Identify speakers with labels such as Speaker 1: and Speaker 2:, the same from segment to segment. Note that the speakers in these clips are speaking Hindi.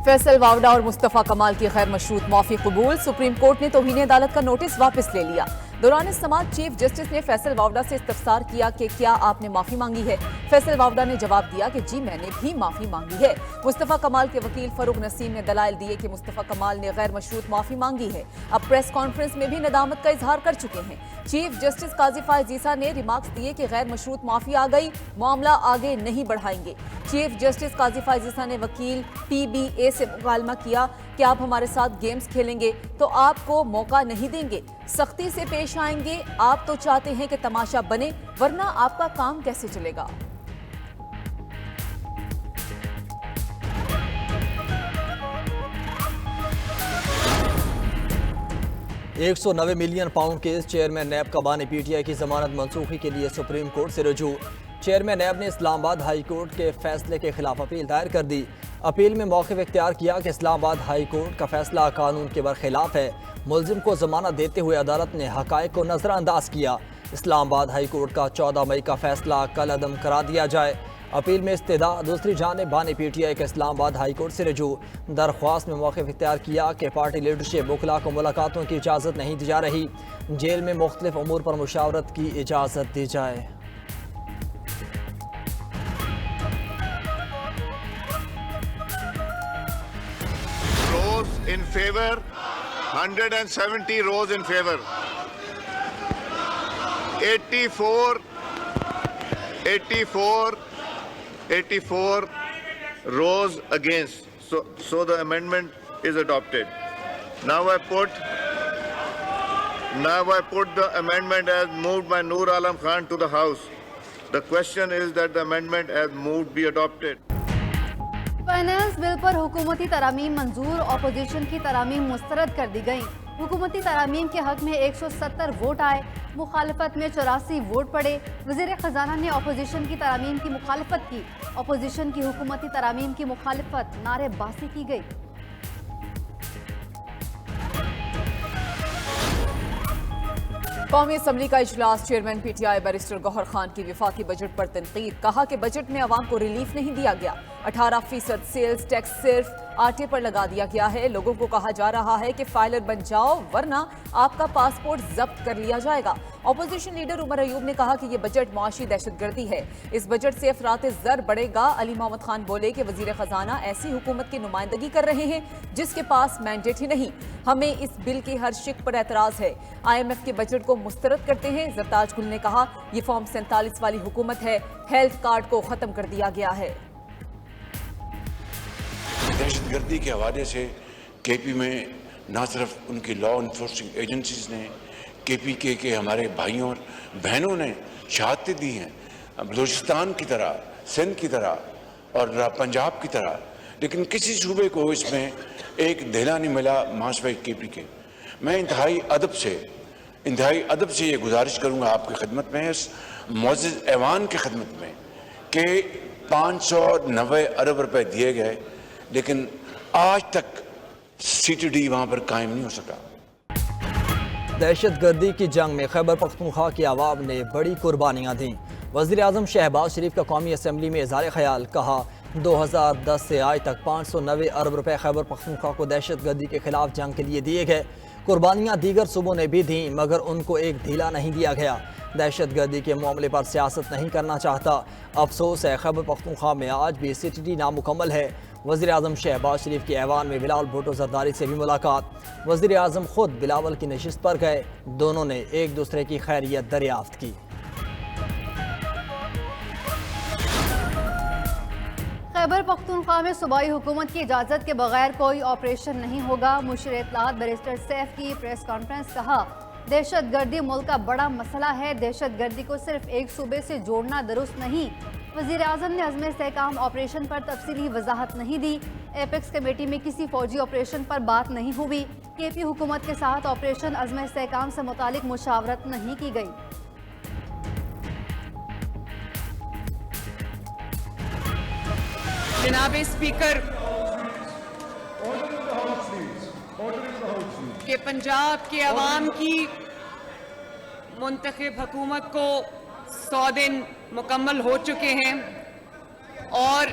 Speaker 1: फैसल वावडा और मुस्तफा कमाल की गैर मशरूत माफी कबूल। सुप्रीम कोर्ट ने तौहीन अदालत का नोटिस वापस ले लिया। दौरान समाअत चीफ जस्टिस ने फैसल वावडा से इस्तफसार किया कि क्या आपने माफी मांगी है। फैसल वावडा ने जवाब दिया कि जी मैंने भी माफी मांगी है। मुस्तफा कमाल के वकील फरूक नसीम ने दलाइल दिए कि मुस्तफा कमाल ने गैर मशरूत माफी मांगी है। अब प्रेस कॉन्फ्रेंस में भी नदामत का इजहार कर चुके हैं। चीफ जस्टिस काजी फायज ईसा ने रिमार्क्स दिए कि गैर मशरूत माफी आ गई, मामला आगे नहीं बढ़ाएंगे। चीफ जस्टिस काजी फायज ईसा ने वकील PBA से मुकालमा किया कि आप हमारे साथ गेम्स खेलेंगे तो आपको मौका नहीं देंगे, सख्ती से पेश आएंगे। आप तो चाहते हैं कि तमाशा बने, वरना आपका काम कैसे चलेगा।
Speaker 2: 190 मिलियन पाउंड केस चेयरमैन नैब का बानी PTI की जमानत मनसूखी के लिए सुप्रीम कोर्ट से रुजू। चेयरमैन नैब ने इस्लामाबाद हाई कोर्ट के फैसले के खिलाफ अपील दायर कर दी। अपील में मौक़िफ़ इख्तियार किया कि इस्लामाबाद हाई कोर्ट का फैसला कानून के बरखिलाफ है। मुलजिम को जमानत देते हुए अदालत ने हक़ाइक़ को नज़रअंदाज किया। इस्लामाबाद हाई कोर्ट का 14 मई का फैसला कल अदम करा दिया जाए। अपील में इस्तेदा। दूसरी जानिब बानी PTI के इस्लामाबाद हाई कोर्ट से रुजू। दरख्वास्त में मौक़िफ़ इख्तियार किया कि पार्टी लीडरशिप वकला को मुलाकातों की इजाज़त नहीं दी जा रही, जेल में मुख्तलिफ अमूर पर मुशावरत की इजाज़त दी जाए।
Speaker 3: In favor, 170 rose in favor, 84 rose against. So the amendment is adopted. Now I put the amendment as moved by Noor Alam Khan to the House. The question is that the amendment as moved be adopted.
Speaker 4: Finance bill पर हुकूमती तरामीम मंजूर, अपोजिशन की तरामीम मुस्तरद कर दी गई। हुकूमती तरामीम के हक में 170 वोट आए, मुखालफत में 84 वोट पड़े। वज़ीर ख़जाना ने अपोजिशन की तरामीम की मुखालफत की। अपोजिशन की हुकूमती तरामीम की मुखालफत नारेबाजी की गई।
Speaker 1: कौमी असम्बली का इजलास। Chairman PTI barrister Gauhar Khan की विफाकी बजट पर तनकीद। कहा कि बजट में अवाम को रिलीफ नहीं दिया गया। 18% सेल्स टैक्स सिर्फ आटे पर लगा दिया गया है। लोगों को कहा जा रहा है कि फाइलर बन जाओ वरना आपका पासपोर्ट जब्त कर लिया जाएगा। अपोजिशन लीडर उमर अयूब ने कहा कि यह बजट मुआशी दहशतगर्दी है। इस बजट से अफरात ज़र बढ़ेगा। अली मोहम्मद खान बोले कि वजीर खजाना ऐसी हुकूमत की नुमाइंदगी कर रहे हैं जिसके पास मैंडेट ही नहीं। हमें इस बिल की हर शिक पर एतराज़ है। IMF के बजट को मुस्तरद करते हैं। जरताज गुल ने कहा यह फॉर्म 47 वाली हुकूमत है। हेल्थ कार्ड को खत्म कर दिया गया है।
Speaker 5: दहशतगर्दी के हवाले से KP में ना सिर्फ उनकी लॉ इन्फोर्सिंग एजेंसीज ने, KPK के हमारे भाइयों और बहनों ने शहादतें दी हैं, बलूचिस्तान की तरह, सिंध की तरह और पंजाब की तरह, लेकिन किसी सूबे को इसमें एक देना नहीं मिला माशवे KPK। मैं इंतहाई अदब से ये गुजारिश करूँगा आपकी खिदमत में, इस मुअज़्ज़ज़ ऐवान की खिदमत में, कि 590 अरब रुपए दिए गए लेकिन आज तक CTD वहाँ पर कायम नहीं हो सका।
Speaker 2: दहशतगर्दी की जंग में खैबर पख्तूनख्वा की आवाम ने बड़ी कुर्बानियाँ दी। वज़ीर आज़म शहबाज शरीफ का कौमी असम्बली में इज़हार ख्याल। कहा 2010 से आज तक 590 अरब रुपए खैबर पख्तूनख्वा को दहशतगर्दी के खिलाफ जंग के लिए दिए गए। कुर्बानियाँ दीगर सूबों ने भी दी मगर उनको एक ढीला नहीं दिया गया। दहशतगर्दी के मामले पर सियासत नहीं करना चाहता। अफसोस है खैबर पख्तूनख्वा में आज भी CTD नामुकम्मल है। वज़ीर आज़म शहबाज शरीफ के ऐवान में बिलावल भुट्टो ज़रदारी से भी मुलाकात। वज़ीर आज़म खुद बिलावल की नशिस्त पर गए। दोनों ने एक दूसरे की खैरियत दरियाफ्त की।
Speaker 4: खैबर पख्तूनख्वा में सूबाई हुकूमत की इजाज़त के बगैर कोई ऑपरेशन नहीं होगा। मुशीर इत्तलात बैरिस्टर सैफ की प्रेस कॉन्फ्रेंस। कहा दहशतगर्दी मुल्क का बड़ा मसला है। दहशतगर्दी को सिर्फ एक सूबे से जोड़ना दुरुस्त नहीं। वज़ीर आज़म ने अज़्म इस्तेहकाम ऑपरेशन पर तफसीली वजाहत नहीं दी। एपेक्स कमेटी में किसी फौजी ऑपरेशन पर बात नहीं हुई। KP हुकूमत के साथ ऑपरेशन अज़्म इस्तेहकाम से मुतालिक मुशावरत नहीं की गई।
Speaker 6: जनाब स्पीकर के पंजाब के अवाम की मुंतखब हुकूमत को 100 दिन मुकम्मल हो चुके हैं और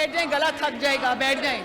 Speaker 6: बैठ जाएं, गला थक जाएगा, बैठ जाएं।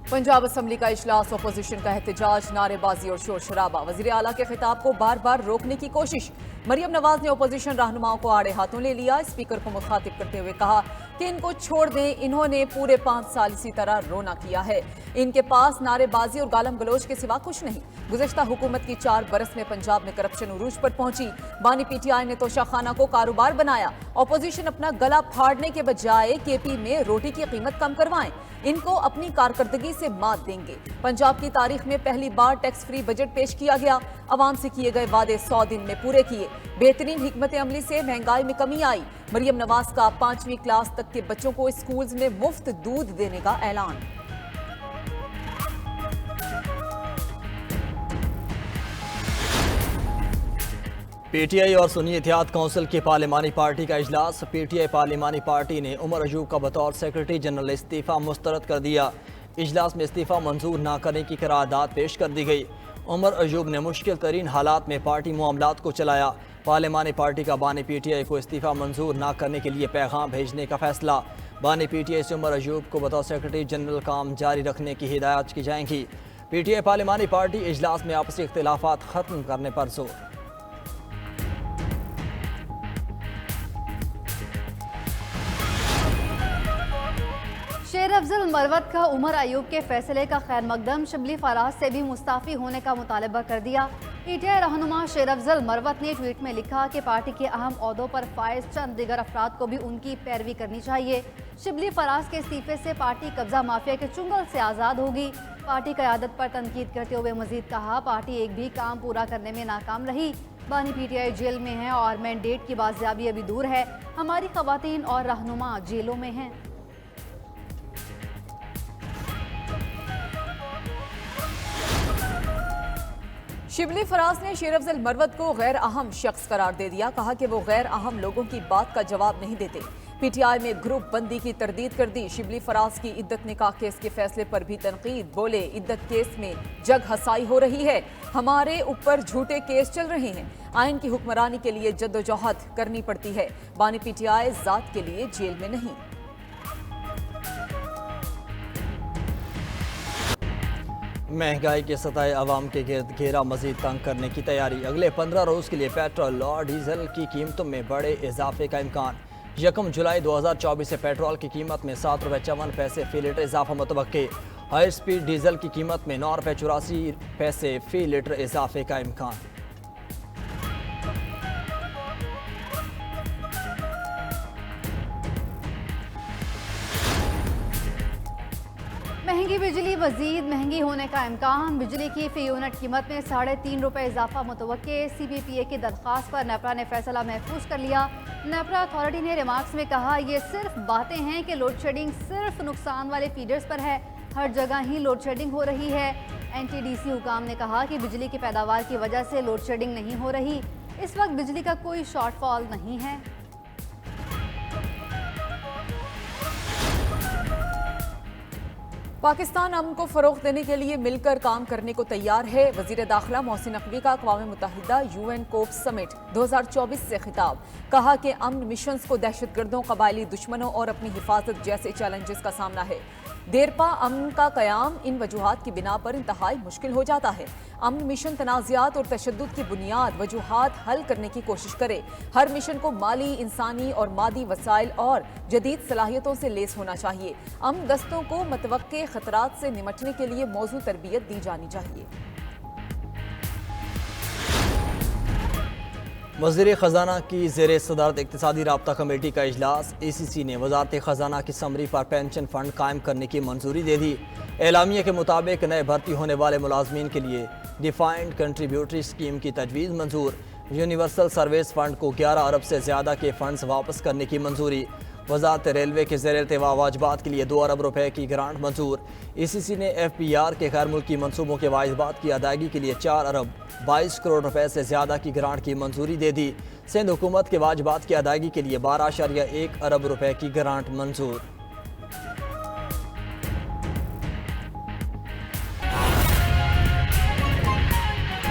Speaker 1: पंजाब असम्बली का इजलास, अपोजिशन का एहतजाज, नारेबाजी और शोर शराबा। वजीर आला के खिताब को बार बार रोकने की कोशिश। मरियम नवाज ने अपोजिशन रहनुमाओं को आड़े हाथों ले लिया। स्पीकर को मुखातिब करते हुए कहा कि इनको छोड़ दें, इन्होंने पूरे 5 साल इसी तरह रोना किया है। इनके पास नारेबाजी और गालम गलोच के सिवा कुछ नहीं। गुज़श्ता हुकूमत की 4 बरस में पंजाब में करप्शन उरूज पर पहुंची। बानी पीटीआई ने तोशाखाना को कारोबार बनाया। अपोजिशन अपना गला फाड़ने के बजाय केपी में रोटी की कीमत कम करवाएं। इनको अपनी कारकर्दगी से मात देंगे। पंजाब की तारीख में पहली बार टैक्स फ्री बजट पेश किया गया। अवाम से किए गए वादे 100 दिन में पूरे किए। बेहतरीन हिकमत अमली से महंगाई में कमी आई। मरियम नवाज का 5वीं क्लास तक के बच्चों को स्कूल्स में मुफ्त दूध देने का ऐलान।
Speaker 2: पीटीआई और सुन्नी इत्तेहाद काउंसिल की पार्लिमानी पार्टी का इजलास। पीटीआई पार्लिमानी पार्टी ने उमर अयूब का बतौर सेक्रेटरी जनरल इस्तीफा मुस्तरद कर दिया। इजलास में इस्तीफा मंजूर न करने की करारदाद पेश कर दी गई। उमर अयूब ने मुश्किल तरीन हालात में पार्टी मामलात को चलाया। पार्लिमानी पार्टी का बानी पीटीआई को इस्तीफा मंजूर न करने के लिए पैगाम भेजने का फैसला। बानी पीटीआई से उमर अयूब को बतौर सेक्रेटरी जनरल काम जारी रखने की हिदायत की जाएंगी। पीटीआई पार्लिमानी पार्टी इजलास में आपसी इख्तिलाफात खत्म करने पर जोर।
Speaker 4: शेर अफजल मरवत का उमर अयूब के फैसले का खैर मकदम शिबली फराज से भी मुस्ताफ़ी होने का मुतालबा कर दिया। पीटीआई रहनुमा शेर अफजल मरवत ने ट्वीट में लिखा कि पार्टी के अहम ओहदों पर फायज चंद दीगर अफराद को भी उनकी पैरवी करनी चाहिए। शिबली फराज के इस्तीफे से पार्टी कब्जा माफिया के चुंगल से आज़ाद होगी। पार्टी क़यादत पर तनकीद करते हुए मजीद कहा, पार्टी एक भी काम पूरा करने में नाकाम रही। बानी पीटीआई जेल में है और मैंडेट की बाजियाबी अभी दूर है। हमारी खवातीन और रहनुमा जेलों में हैं।
Speaker 1: शिबली फराज ने शेर अफजल मरवत को गैर अहम शख्स करार दे दिया। कहा कि वो गैर अहम लोगों की बात का जवाब नहीं देते। पीटीआई में ग्रुप बंदी की तरदीद कर दी। शिबली फराज की इद्दत निकाह केस के फैसले पर भी तनकीद। बोले, इद्दत केस में जग हसाई हो रही है, हमारे ऊपर झूठे केस चल रहे हैं। आइन की हुक्मरानी के लिए जद्दोजहद करनी पड़ती है। बानी पीटीआई जात के लिए जेल में नहीं।
Speaker 2: महंगाई के सताए अवाम के गिर्द घेरा मजीद तंग करने की तैयारी। अगले 15 रोज़ के लिए पेट्रोल और डीजल की कीमतों में बड़े इजाफे का इम्कान। 1 जुलाई 2024 से पेट्रोल की कीमत में 7 रुपये 54 पैसे फी लीटर इजाफा मुतवक्के। हाई स्पीड डीजल की कीमत में 9 रुपये 84 पैसे फी लीटर इजाफे का इम्कान।
Speaker 4: महंगी बिजली मजीद महंगी होने का इम्कान। बिजली की फी यूनिट कीमत में 3.5 रुपये इजाफा मुतवक्के। CBPA की दरख्वास्त पर नेपरा ने फैसला महफूज कर लिया। नेपरा अथॉरिटी ने रिमार्क्स में कहा, ये सिर्फ बातें हैं कि लोड शेडिंग सिर्फ नुकसान वाले फीडर्स पर है, हर जगह ही लोड शेडिंग हो रही है। NTDC हुकाम ने कहा कि बिजली की पैदावार की वजह से लोड शेडिंग नहीं हो रही। इस वक्त बिजली का कोई शॉर्टफॉल नहीं है।
Speaker 1: पाकिस्तान अमन को फरोग देने के लिए मिलकर काम करने को तैयार है। वजीर दाखिला मोहसिन नकवी का अक़वाम मुत्तहिदा UN कोप समिट 2024 से खिताब। कहा कि अमन मिशंस को दहशतगर्दों, कबायली दुश्मनों और अपनी हिफाजत जैसे चैलेंजेस का सामना है। देरपा अमन का क़याम इन वजूहात की बिना पर इंतहाई मुश्किल हो जाता है। अमन मिशन तनाज़ात और तशद्दुद की बुनियाद वजूहात हल करने की कोशिश करे। हर मिशन को माली, इंसानी और मादी वसाइल और जदीद सलाहियतों से लेस होना चाहिए। अमन दस्तों को मतवक्के खतरात से निमटने के लिए मौजू तरबियत दी जानी चाहिए।
Speaker 2: वज़ीर ख़जाना की ज़ेर सदारत इक़्तिसादी राब्ता कमेटी का इजलास। ACC ने वज़ारत ख़जाना की समरी पर पेंशन फ़ंड कायम करने की मंजूरी दे दी। एलामिया के मुताबिक नए भर्ती होने वाले मुलाजमीन के लिए डिफाइंड कंट्रीब्यूटरी स्कीम की तजवीज़ मंजूर। यूनिवर्सल सर्विस फ़ंड को 11 अरब से ज़्यादा के फ़ंड्स वापस करने की मंजूरी। वज़ारत रेलवे के ज़ेर इल्तिवा वाजबात के लिए 2 अरब रुपए की ग्रांट मंजूर। ACC ने FPR के गैर मुल्की मनसूबों के वाजबात की अदायगी के लिए 4 अरब 22 करोड़ रुपए से ज़्यादा की ग्रांट की मंजूरी दे दी। सिंध हुकूमत के वाजबात की अदायगी के लिए 12.1 अरब रुपए की ग्रांट मंजूर।